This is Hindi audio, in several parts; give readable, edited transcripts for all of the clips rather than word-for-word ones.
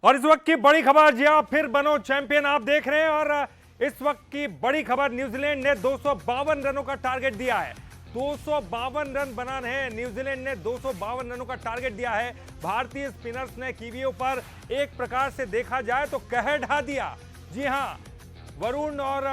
और इस वक्त की बड़ी खबर, जी हाँ, फिर बनो चैंपियन आप देख रहे हैं। और इस वक्त की बड़ी खबर, न्यूजीलैंड ने 252 रनों का टारगेट दिया है। 252 रन बनाने हैं, न्यूजीलैंड ने 252 रनों का टारगेट दिया है। भारतीय स्पिनर्स ने कीवियों पर एक प्रकार से देखा जाए तो कहर ढा दिया। जी हाँ, वरुण और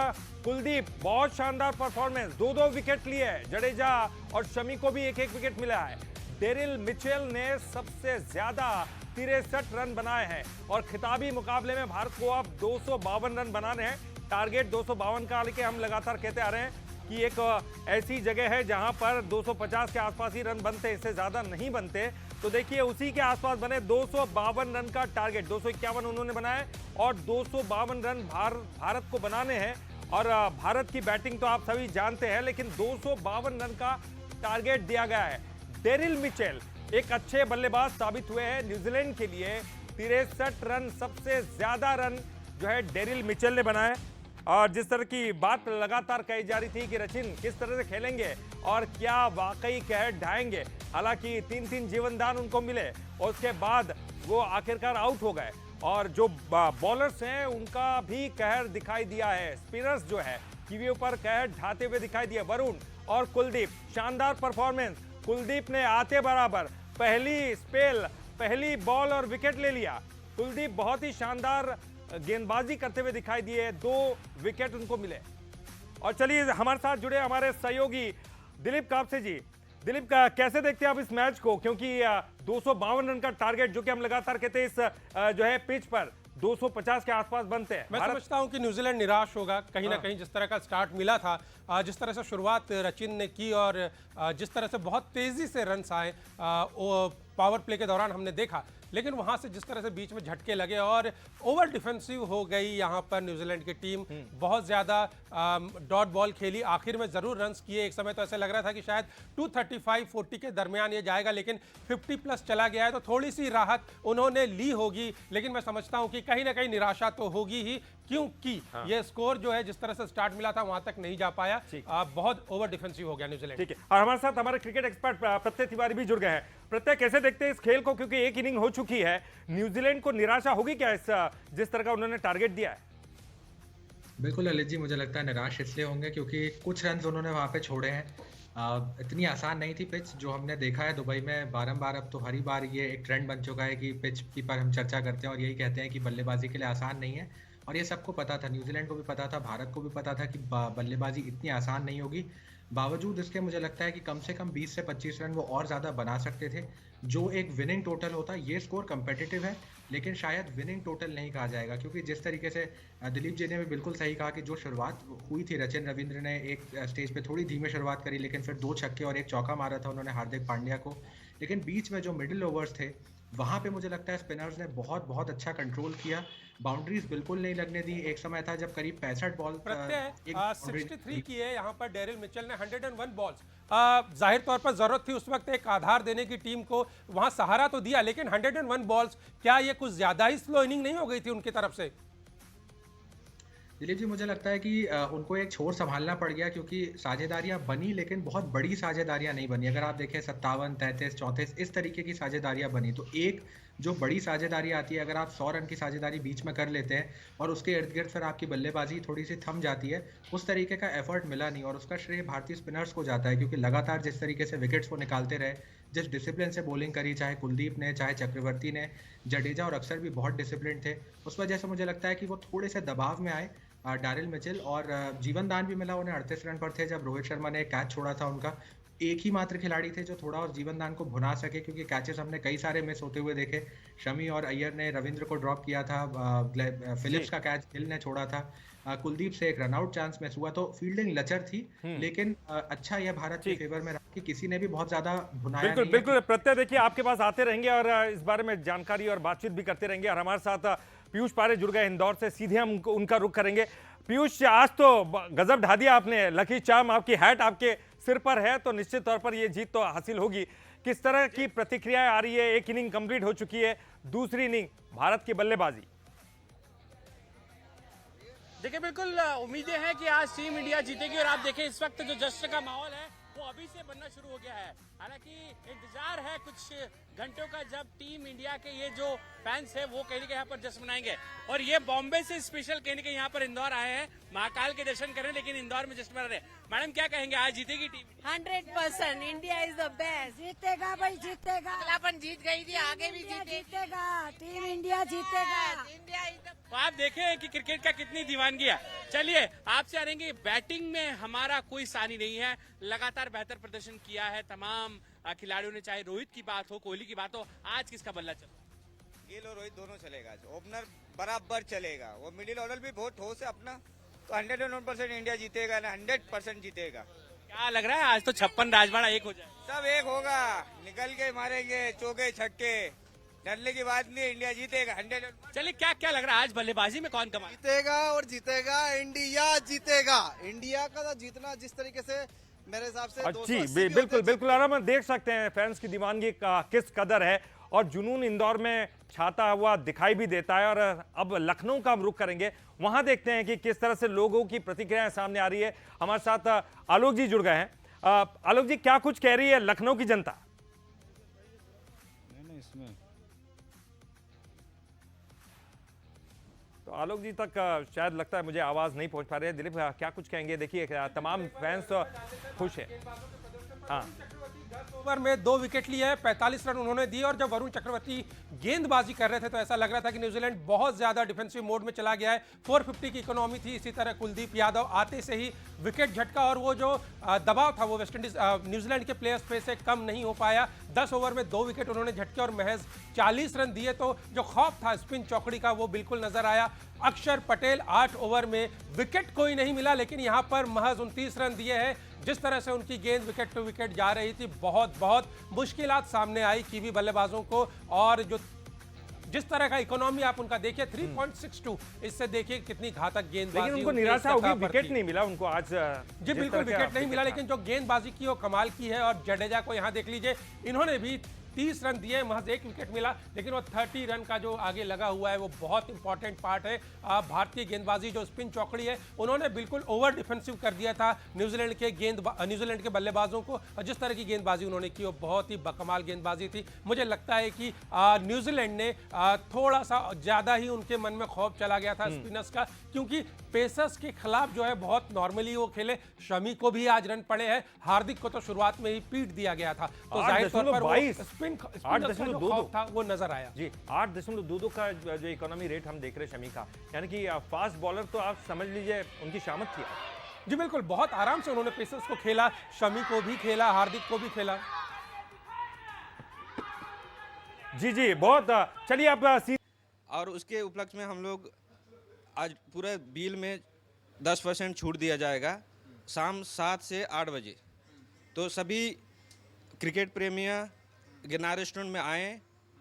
कुलदीप बहुत शानदार परफॉर्मेंस, दो विकेट लिए। जडेजा और शमी को भी एक विकेट मिला है। डेरिल मिचेल ने सबसे ज्यादा 63 रन बनाए हैं और खिताबी मुकाबले में भारत को अब 252 रन बनाने हैं। टारगेट 252 का, लेके हम लगातार कहते आ रहे हैं कि एक ऐसी जगह है जहां पर 250 के आसपास ही रन बनते, इससे ज्यादा नहीं बनते। तो देखिए उसी के आसपास बने 252 रन का टारगेट। 251 उन्होंने बनाया और 252 रन भारत को बनाने हैं। और भारत की बैटिंग तो आप सभी जानते हैं, लेकिन 252 रन का टारगेट दिया गया है। डेरिल मिचेल एक अच्छे बल्लेबाज साबित हुए हैं न्यूजीलैंड के लिए। 63 रन, सबसे ज्यादा रन जो है डेरिल मिचेल ने बनाए। और जिस तरह की बात लगातार कही जा रही थी कि सचिन किस तरह से खेलेंगे और क्या वाकई कहर ढाएंगे, हालांकि 3 जीवनदान उनको मिले और उसके बाद वो आखिरकार आउट हो गए। और जो बॉलर्स हैं उनका भी कहर दिखाई दिया है। स्पिनर्स जो है कीवियों पर कहर ढाते हुए दिखाई दिए। वरुण और कुलदीप, शानदार परफॉर्मेंस। कुलदीप ने आते बराबर पहली स्पेल, पहली बॉल और विकेट ले लिया। कुलदीप बहुत ही शानदार गेंदबाजी करते हुए दिखाई दिए, 2 विकेट उनको मिले। और चलिए हमारे साथ जुड़े हमारे सहयोगी दिलीप कापसे जी। दिलीप का कैसे देखते हैं आप इस मैच को, क्योंकि 252 रन का टारगेट जो कि हम लगातार कहते हैं इस जो है पिच पर 250 के आसपास बनते हैं। मैं समझता हूं कि न्यूजीलैंड निराश होगा कहीं ना कहीं। जिस तरह का स्टार्ट मिला था, जिस तरह से शुरुआत सचिन ने की और जिस तरह से बहुत तेजी से रन्स आए पावर प्ले के दौरान हमने देखा, लेकिन वहां से जिस तरह से बीच में झटके लगे और ओवर डिफेंसिव हो गई यहां पर न्यूजीलैंड की टीम। बहुत ज्यादा डॉट बॉल खेली, आखिर में जरूर रन्स किए। एक समय तो ऐसा लग रहा था कि शायद 235-40 के दरमियान ये जाएगा, लेकिन 50 प्लस चला गया है, तो थोड़ी सी राहत उन्होंने ली होगी। लेकिन मैं समझता हूं कि कहीं ना कहीं निराशा तो होगी ही, क्योंकि ये स्कोर जो है जिस तरह से स्टार्ट मिला था वहां तक नहीं जा पाया। बहुत ओवर डिफेंसिव हो गया न्यूजीलैंड। ठीक है, और हमारे साथ हमारे क्रिकेट एक्सपर्ट प्रत्यय तिवारी भी जुड़ गए हैं। प्रत्यय, कैसे देखते हैं इस खेल को, क्योंकि एक इनिंग हो चुकी है, न्यूजीलैंड को निराशा होगी क्या इस जिस तरह का उन्होंने टारगेट दिया है? बिल्कुल ललित जी, मुझे लगता है निराश इसलिए होंगे क्योंकि कुछ रन उन्होंने वहां पे छोड़े हैं। इतनी आसान नहीं थी पिच, जो हमने देखा है दुबई में बारंबार। अब तो हर बार ये एक ट्रेंड बन चुका है कि पिच की पर हम चर्चा करते हैं और यही कहते हैं कि बल्लेबाजी के लिए आसान नहीं है। और ये सबको पता था, न्यूजीलैंड को भी पता था, भारत को भी पता था कि बल्लेबाजी इतनी आसान नहीं होगी। बावजूद इसके मुझे लगता है कि कम से कम 20 से 25 रन वो और ज़्यादा बना सकते थे, जो एक विनिंग टोटल होता। ये स्कोर कंपेटिटिव है, लेकिन शायद विनिंग टोटल नहीं कहा जाएगा, क्योंकि जिस तरीके से दिलीप जी ने भी बिल्कुल सही कहा कि जो शुरुआत हुई थी, सचिन रविंद्र ने एक स्टेज पे थोड़ी धीमे शुरुआत करी, लेकिन फिर 2 छक्के और 1 चौका मारा था उन्होंने हार्दिक पांड्या को। लेकिन बीच में जो मिडिल ओवर्स थे वहां पे मुझे लगता है स्पिनर्स ने बहुत अच्छा कंट्रोल किया, बाउंड्रीज बिल्कुल नहीं लगने दी। एक समय था जब करीब 65 बॉल 63 की है यहाँ पर डेरिल मिचेल ने 101 बॉल्स। जाहिर तौर पर जरूरत थी उस वक्त एक आधार देने की टीम को, वहां सहारा तो दिया, लेकिन 101 बॉल्स, क्या ये कुछ ज्यादा ही स्लो इनिंग नहीं हो गई थी उनकी तरफ से? दिलीप जी, मुझे लगता है कि उनको एक छोर संभालना पड़ गया, क्योंकि साझेदारियां बनी लेकिन बहुत बड़ी साझेदारियां नहीं बनी। अगर आप देखें 57, 33, 34 इस तरीके की साझेदारियां बनी, तो एक जो बड़ी साझेदारी आती है, अगर आप 100 रन की साझेदारी बीच में कर लेते हैं और उसके इर्द गिर्द फिर आपकी बल्लेबाजी थोड़ी सी थम जाती है, उस तरीके का एफर्ट मिला नहीं। और उसका श्रेय भारतीय स्पिनर्स को जाता है, क्योंकि लगातार जिस तरीके से विकेट्स वो निकालते रहे, जिस डिसिप्लिन से बॉलिंग करी, चाहे कुलदीप ने, चाहे चक्रवर्ती ने, जडेजा और अक्सर भी बहुत डिसिप्लिन थे, उस वजह से मुझे लगता है कि वो थोड़े से दबाव में आए डेरिल मिचेल। और जीवन दान भी मिला उन्हें, 38 रन पर थे जब रोहित शर्मा ने कैच छोड़ा था उनका। एक ही मात्र खिलाड़ी थे जो थोड़ा और जीवन दान को भुना सके, क्योंकि कैचेस हमने कई सारे मिस होते हुए देखे। शमी और अय्यर ने रविंद्र को ड्रॉप किया था, फिलिप्स का कैच गिल ने छोड़ा था, कुलदीप से एक रनआउट चांस मिस हुआ। तो फील्डिंग लचर थी, लेकिन अच्छा यह भारत के फेवर में रहा कि किसी ने भी बहुत ज्यादा भुनाया नहीं। बिल्कुल प्रत्यय, देखिए आपके पास आते रहेंगे और इस बारे में जानकारी और बातचीत भी करते रहेंगे। और हमारे साथ पीयूष पारे जुड़ गए इंदौर से, सीधे हम उनका रुख करेंगे। पीयूष, आज तो गजब ढा दिया आपने, लकी चार्म, आपकी हैट आपके सिर पर है, तो निश्चित तौर पर ये जीत तो हासिल होगी। किस तरह की प्रतिक्रियाएं आ रही है? एक इनिंग कंप्लीट हो चुकी है, दूसरी इनिंग भारत की बल्लेबाजी। देखिए बिल्कुल उम्मीदें हैं कि आज टीम इंडिया जीतेगी और आप देखें इस वक्त जो जश्न का माहौल है वो अभी से बनना शुरू हो गया है। हालांकि इंतजार है कुछ घंटों का जब टीम इंडिया के ये जो फैंस है वो कहीं ना कहीं यहाँ पर जश्न मनाएंगे। और ये बॉम्बे से स्पेशल कहीं ना कहीं यहाँ पर इंदौर आए हैं महाकाल के दर्शन करें, लेकिन इंदौर में जश्न मना रहे हैं। मैडम क्या कहेंगे, आज जीतेगी team? 100% India is the best. जीतेगा भाई, जीतेगा। अपन जीत गई थी, आगे भी जीतेगा, टीम इंडिया जीतेगा। इंडिया तो आप देखें कि क्रिकेट का कितनी दीवानगी है। चलिए आपसे जानेंगे, बैटिंग में हमारा कोई सानी नहीं है, लगातार बेहतर प्रदर्शन किया है तमाम खिलाड़ियों ने, चाहे रोहित की बात हो, कोहली की बात हो। आज किसका बल्ला चल रहा है? गिल और रोहित दोनों चलेगा। ओपनर बराबर चलेगा, वो मिडिल ऑर्डर भी बहुत ठोस है अपना, तो 101% इंडिया जीतेगा ना, 100% जीतेगा। क्या लग रहा है आज तो 56 राजवाड़ा एक हो जाए? सब एक होगा, निकल के मारेंगे चौके छक्के, डरने की बात नहीं, इंडिया जीतेगा 100। चलिए क्या क्या लग रहा है आज बल्लेबाजी में कौन कमाल? जीतेगा और जीतेगा, इंडिया जीतेगा। इंडिया का तो जीतना जिस तरीके से मेरे हिसाब से जी बिल्कुल बिल्कुल आराम में देख सकते हैं फैंस की दीवानगी का किस कदर है, और जुनून इंदौर में छाता हुआ दिखाई भी देता है। और अब लखनऊ का हम रुख करेंगे, वहां देखते हैं कि किस तरह से लोगों की प्रतिक्रियाएं सामने आ रही है। हमारे साथ आलोक जी जुड़ गए हैं। आलोक जी, क्या कुछ कह रही है लखनऊ की जनता? नहीं इसमें तो आलोक जी तक शायद लगता है मुझे आवाज नहीं पहुंच पा रही है। दिलीप क्या कुछ कहेंगे? देखिए तमाम फैंस तो खुश है। हाँ, ओवर में 2 विकेट लिए हैं, 45 रन उन्होंने दिए। और जब वरुण चक्रवर्ती गेंदबाजी कर रहे थे तो ऐसा लग रहा था कि न्यूजीलैंड बहुत ज्यादा डिफेंसिव मोड में चला गया है। 450 की इकोनॉमी थी। इसी तरह कुलदीप यादव आते से ही विकेट झटका, और वो जो दबाव था वो वेस्टइंडीज न्यूजीलैंड के प्लेयर्स पे से कम नहीं हो पाया। 10 ओवर में 2 विकेट उन्होंने झटके और महज 40 रन दिए। तो जो खौफ था स्पिन चौकड़ी का वो बिल्कुल नजर आया। अक्षर पटेल 8 ओवर में विकेट कोई नहीं मिला, लेकिन यहां पर महज 29 रन दिए हैं। जिस तरह से उनकी गेंद विकेट टू विकेट जा रही थी, बहुत मुश्किलात सामने आई कीवी बल्लेबाजों को। और जो जिस तरह का इकोनॉमी आप उनका देखिए 3.62, इससे देखिए कितनी घातक गेंदबाजी। लेकिन उनको निराशा होगी, विकेट नहीं मिला उनको आज। जी बिल्कुल विकेट नहीं मिला, लेकिन जो गेंदबाजी की वो कमाल की है। और जडेजा को यहाँ देख लीजिए, इन्होंने भी 30 रन दिए, महज 1 विकेट मिला, लेकिन वो 30 रन का जो आगे लगा हुआ है वो बहुत इंपॉर्टेंट पार्ट है। भारतीय गेंदबाजी जो स्पिन चौकड़ी है उन्होंने बिल्कुल ओवर डिफेंसिव कर दिया था न्यूजीलैंड के बल्लेबाजों को। जिस तरह की गेंदबाजी उन्होंने की वो बहुत ही बकमाल गेंदबाजी थी। मुझे लगता है कि न्यूजीलैंड ने थोड़ा सा ज्यादा ही उनके मन में खौफ चला गया था स्पिनर्स का, क्योंकि पेसर्स के खिलाफ जो है बहुत नॉर्मली वो खेले। शमी को भी आज रन पड़े हैं, हार्दिक को तो शुरुआत में ही पीट दिया गया था। तो जाहिर तौर पर 8.22 था वो नजर आया। जी 8.22 का जो इकोनॉमी रेट हम देख रहे हैं शमी का, यानी कि फास्ट बॉलर तो आप समझ लीजिए उनकी शामत थी। जी बिल्कुल, बहुत आराम से उन्होंने पेसर्स को खेला, शमी को भी खेला, हार्दिक को भी खेला। जी बहुत। चलिए आप और उसके उपलक्ष्य में हम लोग आज पूरे बिल में 10% छूट दिया जाएगा शाम 7 से 8 बजे। तो सभी क्रिकेट प्रेमियाँ गिरनार रेस्टोरेंट में आएँ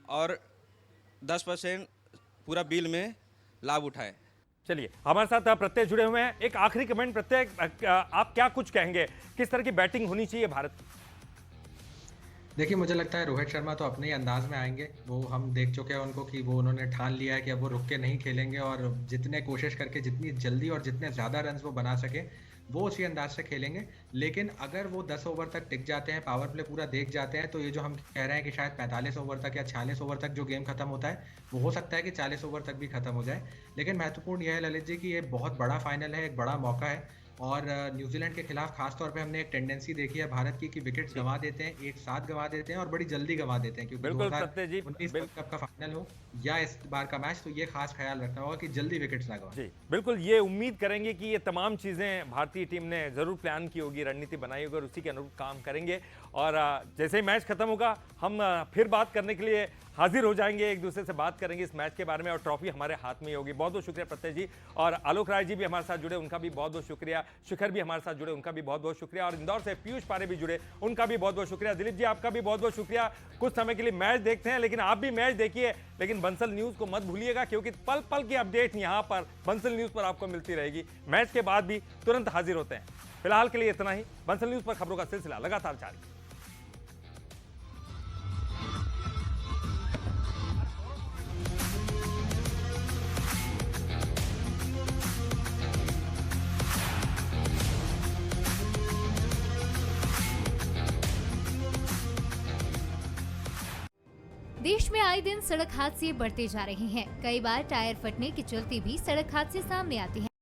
और 10% पूरा बिल में लाभ उठाएं। चलिए हमारे साथ प्रत्यय जुड़े हुए हैं। एक आखिरी कमेंट प्रत्यय, आप क्या कुछ कहेंगे, किस तरह की बैटिंग होनी चाहिए भारत की? देखिए, मुझे लगता है रोहित शर्मा तो अपने ही अंदाज में आएंगे। वो हम देख चुके हैं उनको कि वो उन्होंने ठान लिया है कि अब वो रुक के नहीं खेलेंगे, और जितने कोशिश करके जितनी जल्दी और जितने ज़्यादा रन्स वो बना सके वो उसी अंदाज से खेलेंगे। लेकिन अगर वो 10 ओवर तक टिक जाते हैं, पावर प्ले पूरा देख जाते हैं, तो ये जो हम कह रहे हैं कि शायद 45 ओवर तक या 46 ओवर तक जो गेम खत्म होता है, वो हो सकता है कि 40 ओवर तक भी खत्म हो जाए। लेकिन महत्वपूर्ण यह है ललित जी कि ये बहुत बड़ा फाइनल है, एक बड़ा मौका है। और न्यूजीलैंड के खिलाफ खासतौर पे हमने एक टेंडेंसी देखी है भारत की कि विकेट्स गंवा देते हैं, एक साथ गंवा देते हैं और बड़ी जल्दी गंवा देते हैं। क्योंकि 2019 वर्ल्ड कप का फाइनल हो या इस बार का मैच, तो ये खास ख्याल रखना होगा कि जल्दी विकेट्स ना गंवाएं। जी बिल्कुल, ये उम्मीद करेंगे कि ये तमाम चीज़ें भारतीय टीम ने जरूर प्लान की होगी, रणनीति बनाई होगी, और उसी के अनुरूप काम करेंगे। और जैसे ही मैच खत्म होगा हम फिर बात करने के लिए हाजिर हो जाएंगे, एक दूसरे से बात करेंगे इस मैच के बारे में, और ट्रॉफी हमारे हाथ में ही होगी। बहुत बहुत शुक्रिया प्रत्यय जी, और आलोक राय जी भी हमारे साथ जुड़े, उनका भी बहुत बहुत शुक्रिया। शिखर भी हमारे साथ जुड़े, उनका भी बहुत बहुत शुक्रिया। और इंदौर से पीयूष पारे भी जुड़े, उनका भी बहुत बहुत शुक्रिया। दिलीप जी, आपका भी बहुत बहुत शुक्रिया। कुछ समय के लिए मैच देखते हैं, लेकिन आप भी मैच देखिए, लेकिन बंसल न्यूज़ को मत भूलिएगा, क्योंकि पल पल की अपडेट यहाँ पर बंसल न्यूज़ पर आपको मिलती रहेगी। मैच के बाद भी तुरंत हाजिर होते हैं। फिलहाल के लिए इतना ही। बंसल न्यूज़ पर खबरों का सिलसिला लगातार जारी। देश में आए दिन सड़क हादसे बढ़ते जा रहे हैं। कई बार टायर फटने के चलते भी सड़क हादसे सामने आते हैं।